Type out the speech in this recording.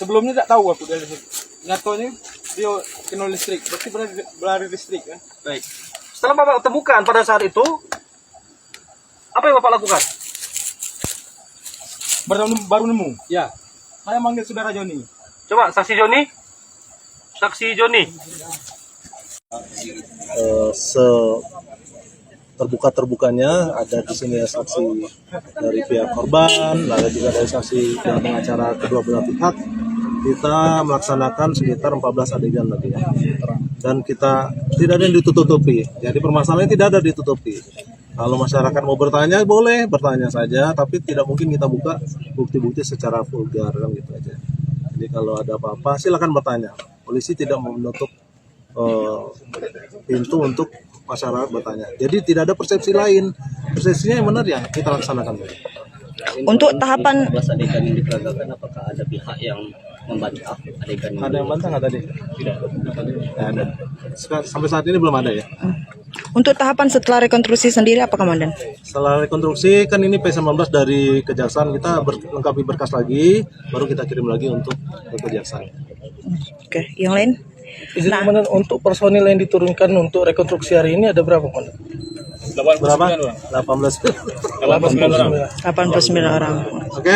Sebelumnya tidak tahu aku dari situ. Nyatanya dia kena listrik, berarti berlari listrik kan. Baik. Setelah Bapak temukan pada saat itu, apa yang Bapak lakukan? Baru nemu. Ya. Saya manggil saudara Joni. Coba saksi Joni. Saksi Joni. Terbuka-terbukanya ada di sini ya saksi dari pihak korban, lalu juga dari saksi dan pengacara kedua belah pihak. Kita melaksanakan sekitar 14 adegan lagi ya. Dan kita tidak ada yang ditutupi. Jadi permasalahannya tidak ada ditutupi. Kalau masyarakat mau bertanya boleh bertanya saja, tapi tidak mungkin kita buka bukti-bukti secara vulgar kan gitu aja. Jadi kalau ada apa-apa silakan bertanya. Polisi tidak menutup pintu untuk masyarakat bertanya. Jadi tidak ada persepsi lain. Persepsinya yang benar ya kita laksanakan. Untuk tahapan 14 adegan yang diperagakan, apakah ada pihak yang membantah adegan Ada yang bantah nggak tadi? Tidak ada. Sampai saat ini belum ada ya. untuk tahapan setelah rekonstruksi sendiri apa Komandan? Setelah rekonstruksi kan ini P19 dari Kejaksaan, kita lengkapi berkas lagi, baru kita kirim lagi untuk ke Kejaksaan. Oke, yang lain? Izin Komandan, untuk personil yang diturunkan untuk rekonstruksi hari ini ada berapa, Komandan? Berapa? 18. 89 orang. Oke.